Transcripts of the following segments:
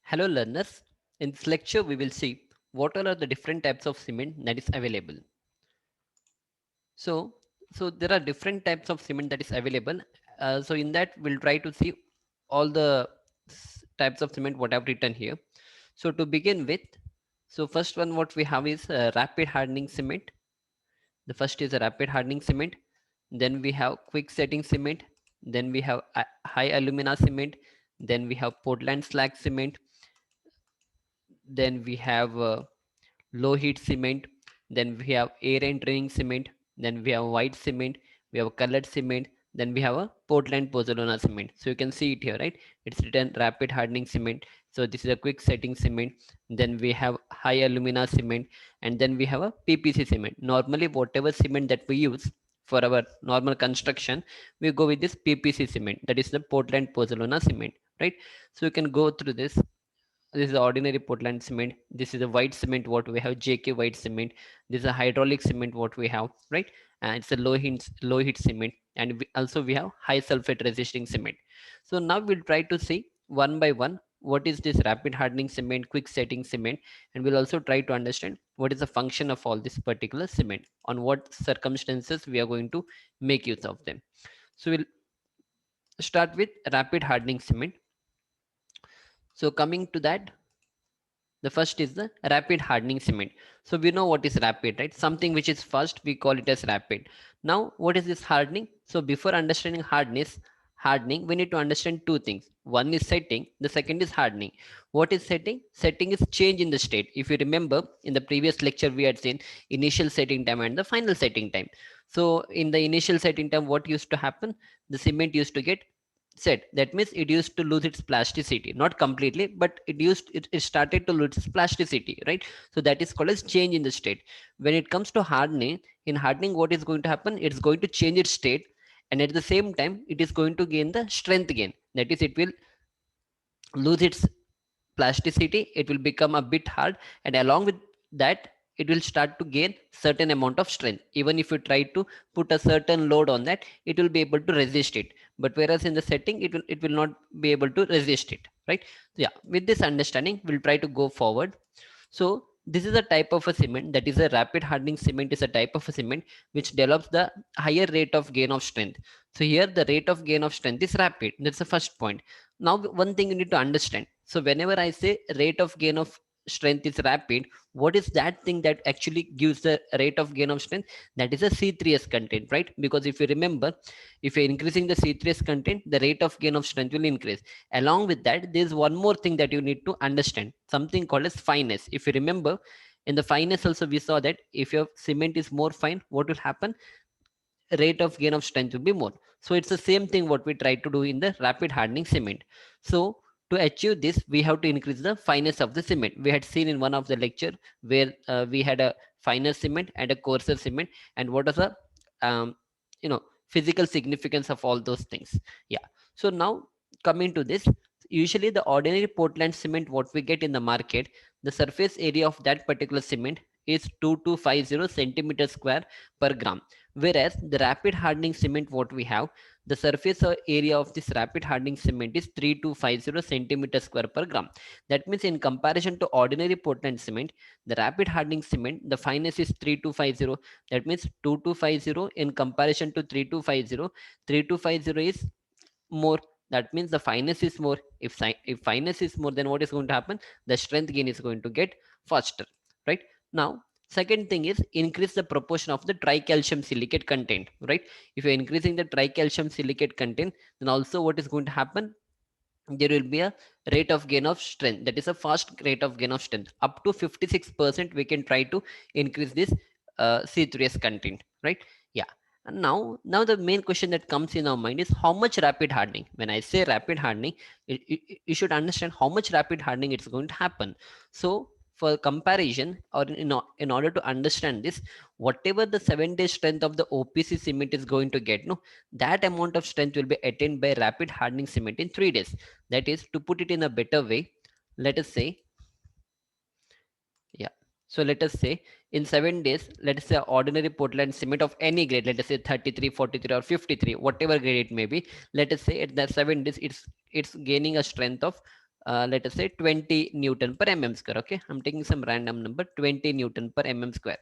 Hello learners, in this lecture we will see what all are the different types of cement that is available. So, so there are different types of cement that is available. So in that we'll try to see all the types of cement what I've written here. So to begin with, so first one what we have is rapid hardening cement. The first is a rapid hardening cement. Then we have quick setting cement. Then we have high alumina cement. Then we have Portland slag cement. Then we have low heat cement, then we have air and draining cement, then we have white cement, we have colored cement, then we have a Portland pozzolana cement. So you can see it here, right? It's written rapid hardening cement. So this is a quick setting cement. Then we have high alumina cement, and then we have a PPC cement. Normally whatever cement that we use for our normal construction, we go with this PPC cement, that is the Portland pozzolana cement, right? So you can go through this. This is the ordinary Portland cement. This is a white cement what we have, JK white cement. This is a hydraulic cement what we have, right? And it's a low heat cement, and we have high sulfate resisting cement. So now we'll try to see one by one what is this rapid hardening cement, quick setting cement, and we'll also try to understand what is the function of all this particular cement, on what circumstances we are going to make use of them. So we'll start with rapid hardening cement. So coming to that, the first is the rapid hardening cement. So we know what is rapid, right? Something which is fast, we call it as rapid. Now, what is this hardening? So before understanding hardening, we need to understand two things. One is setting, the second is hardening. What is setting? Setting is change in the state. If you remember, in the previous lecture, we had seen initial setting time and the final setting time. So in the initial setting time, what used to happen? The cement used to get set. That means it used to lose its plasticity, not completely, but it started to lose its plasticity, right? So that is called as change in the state. When it comes to hardening, in hardening what is going to happen, it's going to change its state, and at the same time it is going to gain the strength again. That is, it will lose its plasticity, it will become a bit hard, and along with that it will start to gain certain amount of strength. Even if you try to put a certain load on that, it will be able to resist it, but whereas in the setting it will not be able to resist it, right? So yeah, with this understanding we'll try to go forward. So this is a type of a cement, that is a rapid hardening cement is a type of a cement which develops the higher rate of gain of strength. So here the rate of gain of strength is rapid. That's the first point. Now one thing you need to understand. So whenever I say rate of gain of strength is rapid, what is that thing that actually gives the rate of gain of strength? That is a C3S content, right? Because if you remember, if you're increasing the C3S content, the rate of gain of strength will increase. Along with that, there's one more thing that you need to understand, something called as fineness. If you remember, in the fineness also we saw that if your cement is more fine, what will happen? Rate of gain of strength will be more. So it's the same thing what we try to do in the rapid hardening cement. So to achieve this, we have to increase the fineness of the cement. We had seen in one of the lecture where we had a finer cement and a coarser cement, and what is the um, you know physical significance of all those things. Yeah. So now coming to this, usually the ordinary Portland cement what we get in the market, the surface area of that particular cement is 2250 centimeter square per gram. Whereas the rapid hardening cement what we have, the surface area of this rapid hardening cement is 3250 centimeter square per gram. That means in comparison to ordinary Portland cement, the rapid hardening cement, the fineness is 3250. That means 2250 in comparison to 3250. 3250 is more. That means the fineness is more. If fineness is more, then what is going to happen? The strength gain is going to get faster, right? Now second thing is increase the proportion of the tricalcium silicate content, right? If you're increasing the tricalcium silicate content, then also what is going to happen? There will be a rate of gain of strength, that is a fast rate of gain of strength, up to 56% we can try to increase this C3S content, right? Yeah. And now the main question that comes in our mind is how much rapid hardening. When I say rapid hardening, you should understand how much rapid hardening it's going to happen. So for comparison, or in order to understand this, whatever the 7-day strength of the OPC cement is going to get, no, that amount of strength will be attained by rapid hardening cement in 3 days. That is, to put it in a better way, let us say, yeah, so let us say in 7 days, let us say ordinary Portland cement of any grade, let us say 33, 43, or 53, whatever grade it may be. Let us say at the 7 days, it's gaining a strength of let us say 20 Newton per mm square. Okay, I'm taking some random number, 20 Newton per mm square.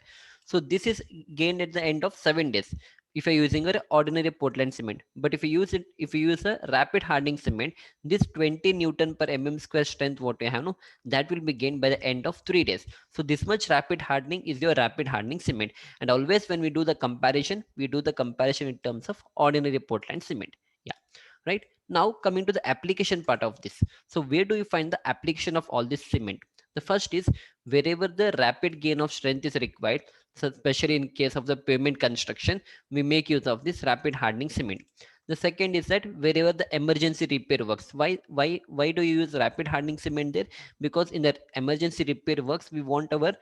So this is gained at the end of 7 days if you're using an ordinary Portland cement. But if you use a rapid hardening cement, this 20 Newton per mm square strength what you have, no, that will be gained by the end of 3 days. So this much rapid hardening is your rapid hardening cement. And always when we do the comparison, we do the comparison in terms of ordinary Portland cement. Yeah, right. Now coming to the application part of this. So where do you find the application of all this cement? The first is wherever the rapid gain of strength is required. So especially in case of the pavement construction, we make use of this rapid hardening cement. The second is that wherever the emergency repair works, why do you use rapid hardening cement there? Because in the emergency repair works, we want our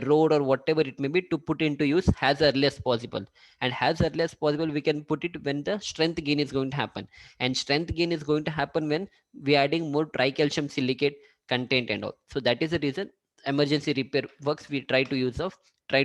road or whatever it may be to put into use as early as possible. And as early as possible, we can put it when the strength gain is going to happen. And strength gain is going to happen when we are adding more tricalcium silicate content and all. So that is the reason emergency repair works we try to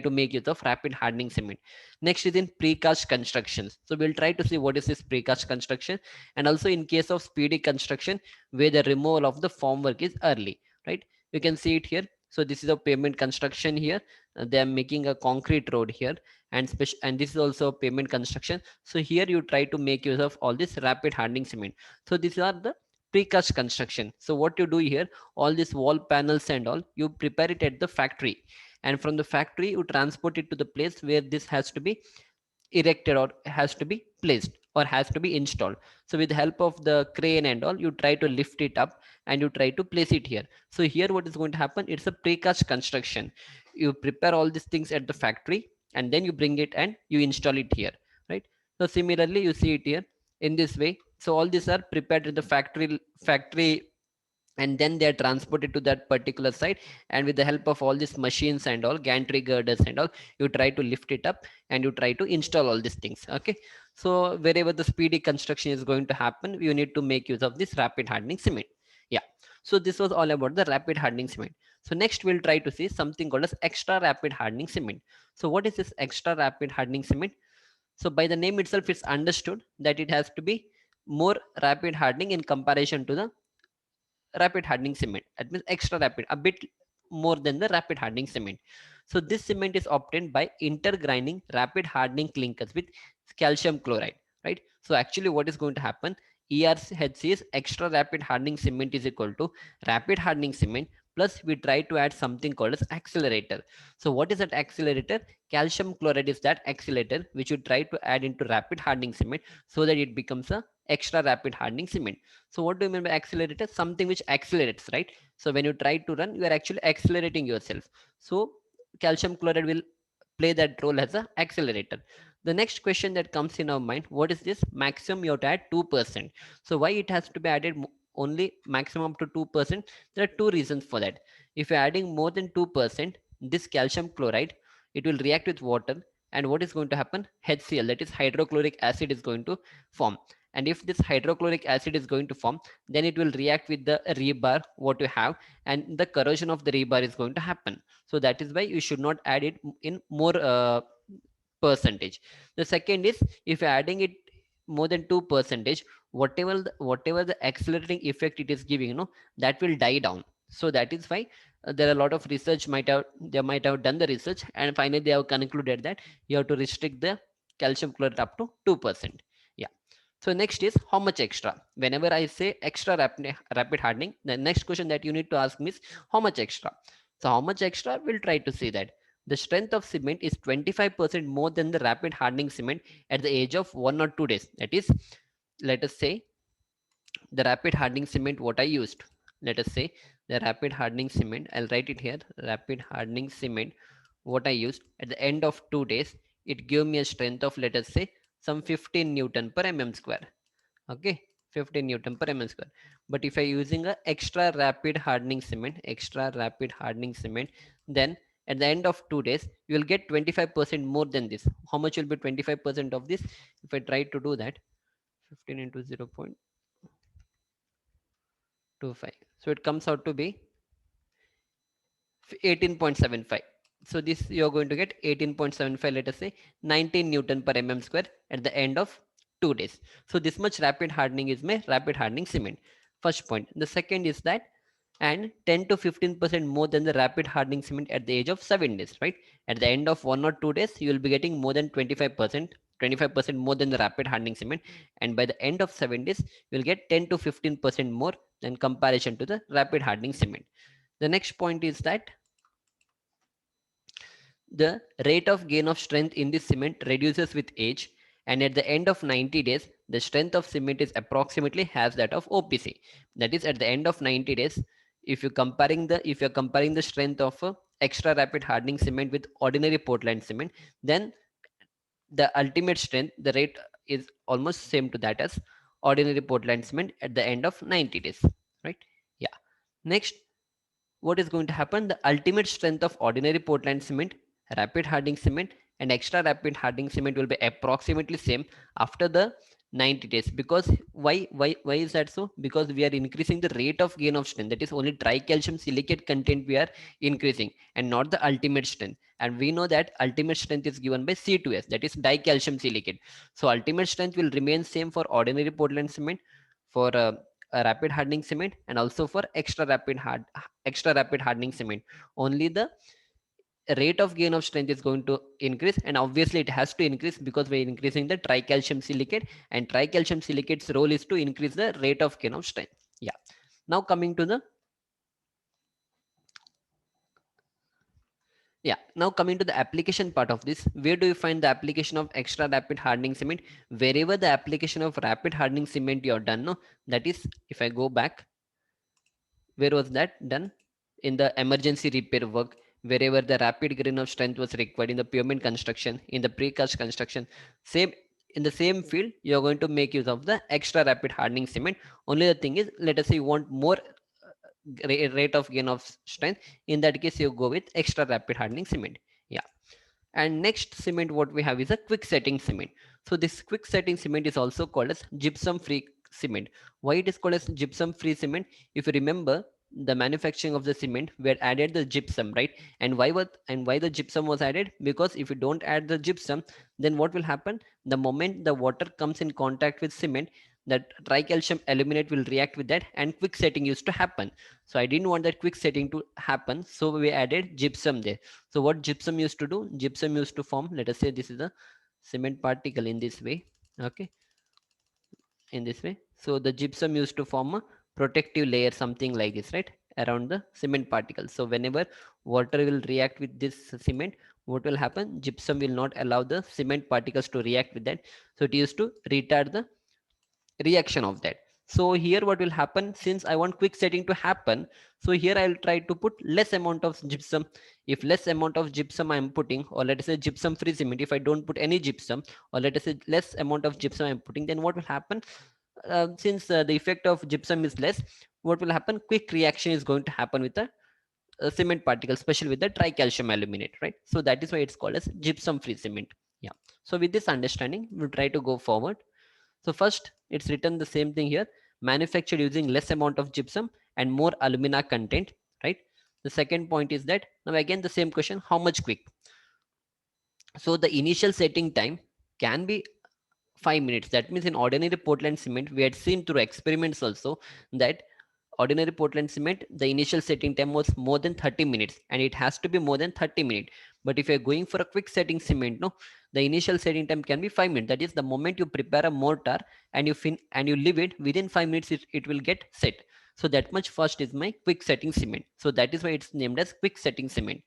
make use of rapid hardening cement. Next is in precast constructions. So we'll try to see what is this precast construction, and also in case of speedy construction where the removal of the formwork is early, right? You can see it here. So this is a pavement construction here. They are making a concrete road here, and this is also pavement construction. So here you try to make use of all this rapid hardening cement. So these are the precast construction. So what you do here, all these wall panels and all, you prepare it at the factory, and from the factory you transport it to the place where this has to be erected or has to be placed or has to be installed. So with the help of the crane and all, you try to lift it up and you try to place it here. So here what is going to happen, it's a precast construction. You prepare all these things at the factory and then you bring it and you install it here, right? So similarly you see it here in this way. So all these are prepared at the factory, and then they are transported to that particular site, and with the help of all these machines and all gantry girders and all, you try to lift it up and you try to install all these things. Okay, so wherever the speedy construction is going to happen, you need to make use of this rapid hardening cement. Yeah, so this was all about the rapid hardening cement. So next we'll try to see something called as extra rapid hardening cement. So what is this extra rapid hardening cement? So by the name itself, it's understood that it has to be more rapid hardening in comparison to the rapid hardening cement. That means extra rapid, a bit more than the rapid hardening cement. So this cement is obtained by intergrinding rapid hardening clinkers with calcium chloride, right? So actually what is going to happen, ERHC's extra rapid hardening cement is equal to rapid hardening cement plus we try to add something called as accelerator. So what is that accelerator? Calcium chloride is that accelerator which you try to add into rapid hardening cement so that it becomes a extra rapid hardening cement. So what do you mean by accelerator? Something which accelerates, right? So when you try to run, you are actually accelerating yourself. So calcium chloride will play that role as an accelerator. The next question that comes in our mind, what is this? Maximum you have to add 2%. So why it has to be added only maximum to 2%? There are two reasons for that. If you're adding more than 2%, this calcium chloride, it will react with water, and what is going to happen? HCl, that is hydrochloric acid, is going to form. And if this hydrochloric acid is going to form, then it will react with the rebar what you have, and the corrosion of the rebar is going to happen. So that is why you should not add it in more percentage. The second is, if you're adding it more than 2%, whatever the accelerating effect it is giving, that will die down. So that is why there are a lot of research they might have done the research, and finally they have concluded that you have to restrict the calcium chloride up to 2%. Yeah. So next is how much extra. Whenever I say extra rapid hardening, the next question that you need to ask me is how much extra. So how much extra? We'll try to see that. The strength of cement is 25% more than the rapid hardening cement at the age of 1 or 2 days. That is, let us say the rapid hardening cement what I used. Let us say the rapid hardening cement, I'll write it here, rapid hardening cement what I used at the end of 2 days, it gave me a strength of, let us say, some 15 Newton per mm square. Okay, 15 Newton per mm square. But if I using a extra rapid hardening cement, then at the end of 2 days, you will get 25% more than this. How much will be 25% of this? If I try to do that, 15 into 0.25. So it comes out to be 18.75. So this you're going to get 18.75, let us say 19 Newton per mm square at the end of 2 days. So this much rapid hardening is my rapid hardening cement. First point. The second is that and 10 to 15% more than the rapid hardening cement at the age of 7 days, right? At the end of 1 or 2 days, you will be getting more than 25% more than the rapid hardening cement, and by the end of 7 days, you will get 10 to 15% more than comparison to the rapid hardening cement. The next point is that the rate of gain of strength in the cement reduces with age, and at the end of 90 days, the strength of cement is approximately half that of OPC. That is, at the end of 90 days, if you're comparing the strength of extra rapid hardening cement with ordinary Portland cement, then the ultimate strength, the rate is almost same to that as ordinary Portland cement at the end of 90 days, right? Yeah. Next, what is going to happen? The ultimate strength of ordinary Portland cement, rapid hardening cement, and extra rapid hardening cement will be approximately same after the 90 days. Because why is that so? Because we are increasing the rate of gain of strength. That is only tricalcium silicate content we are increasing, and not the ultimate strength. And we know that ultimate strength is given by C2S, that is dicalcium silicate. So ultimate strength will remain same for ordinary Portland cement, for a rapid hardening cement, and also for extra rapid hardening cement. Only the rate of gain of strength is going to increase, and obviously it has to increase because we're increasing the tricalcium silicate, and tricalcium silicate's role is to increase the rate of gain of strength. Yeah. Now coming to the Yeah, now coming to the application part of this, where do you find the application of extra rapid hardening cement? Wherever the application of rapid hardening cement you have done, no, that is, if I go back, where was that done? In the emergency repair work, wherever the rapid gain of strength was required in the pavement construction, in the precast construction, same in the same field, you are going to make use of the extra rapid hardening cement. Only the thing is, let us say you want more rate of gain of strength. In that case, you go with extra rapid hardening cement. Yeah. And next cement what we have is a quick setting cement. So this quick setting cement is also called as gypsum free cement. Why it is called as gypsum free cement? If you remember, the manufacturing of the cement, we had added the gypsum, right? And why the gypsum was added? Because if you don't add the gypsum, then what will happen? The moment the water comes in contact with cement, that tricalcium aluminate will react with that, and quick setting used to happen. So I didn't want that quick setting to happen, so we added gypsum there. So what gypsum used to do? Gypsum used to form, let us say this is a cement particle in this way, okay, in this way. So the gypsum used to form a protective layer, something like this, right, around the cement particle. So whenever water will react with this cement, what will happen? Gypsum will not allow the cement particles to react with that. So it used to retard the reaction of that. So here what will happen, since I want quick setting to happen, so here I'll try to put less amount of gypsum. If less amount of gypsum I'm putting, or let us say gypsum free cement, if I don't put any gypsum, or let us say less amount of gypsum I'm putting, then what will happen? Since the effect of gypsum is less, what will happen? Quick reaction is going to happen with the cement particle, especially with the tricalcium aluminate, right? So that is why it's called as gypsum free cement. Yeah. So with this understanding, we'll try to go forward. So first, it's written the same thing here, manufactured using less amount of gypsum and more alumina content, right? The second point is that, now again the same question, how much quick? So the initial setting time can be 5 minutes. That means in ordinary Portland cement, we had seen through experiments also that ordinary Portland cement, the initial setting time was more than 30 minutes, and it has to be more than 30 minutes. But if you're going for a quick setting cement, no, the initial setting time can be 5 minutes. That is the moment you prepare a mortar and you leave it, within 5 minutes it will get set. So that much fast is my quick setting cement. So that is why it's named as quick setting cement.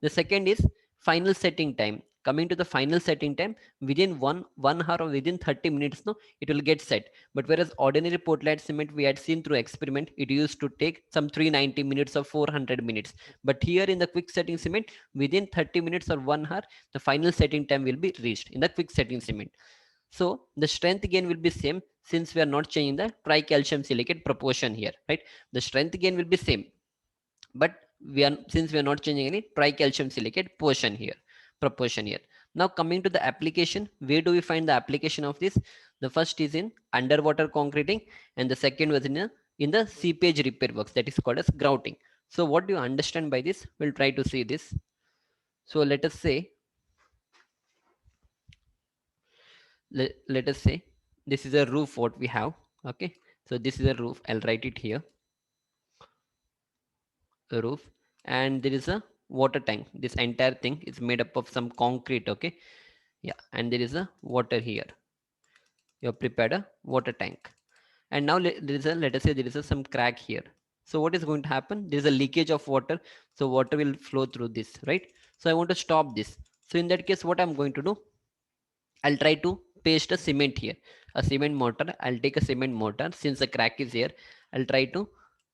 The second is final setting time. Coming to the final setting time, within one hour or within 30 minutes, no, it will get set. But whereas ordinary Portland cement we had seen through experiment, it used to take some 390 minutes or 400 minutes. But here in the quick setting cement, within 30 minutes or 1 hour, the final setting time will be reached in the quick setting cement. So the strength gain will be same, since we are not changing the tricalcium silicate proportion here, right? The strength gain will be same, but we are, since we are not changing any tricalcium silicate portion here, proportion here. Now coming to the application, where do we find the application of this? The first is in underwater concreting, and the second was in the seepage repair works, that is called as grouting. So what do you understand by this? We'll try to see this. So let us say this is a roof what we have, okay? So this is a roof, I'll write it here. roof, and there is a water tank. This entire thing is made up of some concrete. Okay, yeah, and there is a water here. You have prepared a water tank, and now there is a, let us say there is a some crack here. So what is going to happen? There is a leakage of water, so water will flow through this, right? So I want to stop this. So in that case, what I'm going to do, I'll try to paste a cement here, a cement mortar. I'll take a cement mortar. Since the crack is here, I'll try to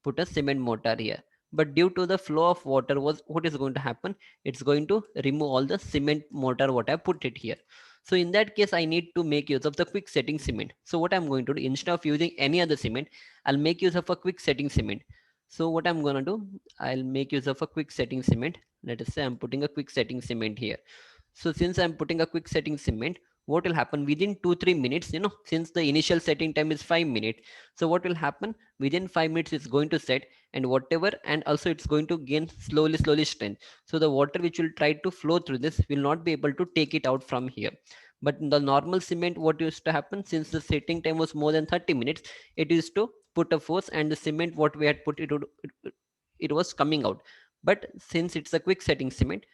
put a cement mortar here. But due to the flow of water, was what is going to happen? It's going to remove all the cement mortar what I put it here. So in that case, I need to make use of the quick setting cement. So what I'm going to do, instead of using any other cement, I'll make use of a quick setting cement. So what I'm gonna do, I'll make use of a quick setting cement. Let us say I'm putting a quick setting cement here. So since I'm putting a quick setting cement, what will happen within 2-3 minutes, since the initial setting time is 5 minutes, so what will happen within 5 minutes it's going to set, and whatever, and also it's going to gain slowly strength. So the water which will try to flow through this will not be able to take it out from here. But in the normal cement, what used to happen, since the setting time was more than 30 minutes, it used to put a force, and the cement what we had put it was coming out. But since it's a quick setting cement,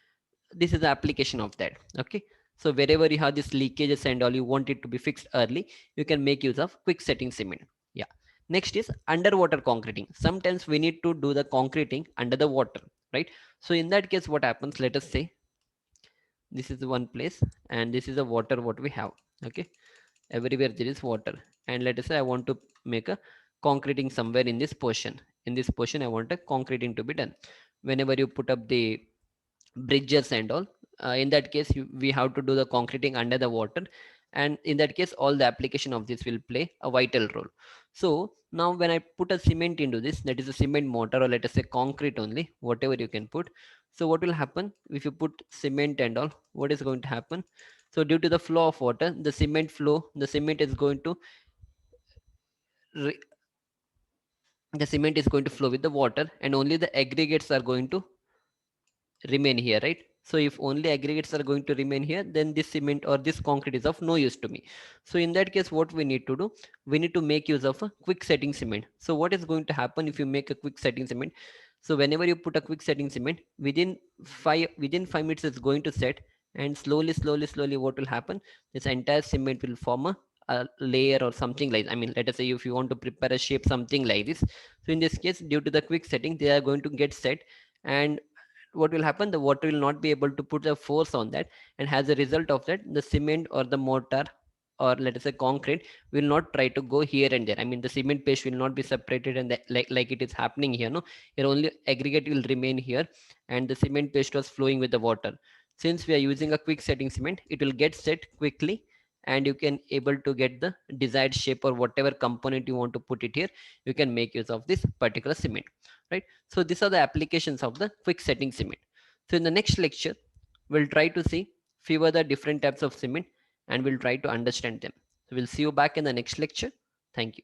this is the application of that. Okay, so wherever you have this leakages and all, you want it to be fixed early, you can make use of quick setting cement. Yeah, next is underwater concreting. Sometimes we need to do the concreting under the water, right? So in that case, what happens, let us say this is one place, and this is the water what we have. Okay, everywhere there is water, and let us say I want to make a concreting somewhere in this portion. In this portion, I want a concreting to be done. Whenever you put up the bridges and all, in that case we have to do the concreting under the water, and in that case all the application of this will play a vital role. So now when I put a cement into this, that is a cement mortar, or let us say concrete only, whatever you can put. So what will happen if you put cement and all, what is going to happen? So due to the flow of water, the cement is going to re- the cement is going to flow with the water, and only the aggregates are going to remain here, right? So if only aggregates are going to remain here, then this cement or this concrete is of no use to me. So in that case, what we need to do, we need to make use of a quick setting cement. So what is going to happen if you make a quick setting cement? So whenever you put a quick setting cement, within 5 minutes it's going to set, and slowly what will happen, this entire cement will form a layer or something like, I mean, let us say if you want to prepare a shape something like this. So in this case, due to the quick setting, they are going to get set, and what will happen, the water will not be able to put the force on that, and as a result of that, the cement or the mortar, or let us say concrete, will not try to go here and there. I mean, the cement paste will not be separated, and like it is happening here, no, here only aggregate will remain here, and the cement paste was flowing with the water. Since we are using a quick setting cement, it will get set quickly, and you can able to get the desired shape, or whatever component you want to put it here, you can make use of this particular cement, right? So these are the applications of the quick setting cement. So in the next lecture, we'll try to see few other different types of cement, and we'll try to understand them. So we'll see you back in the next lecture. Thank you.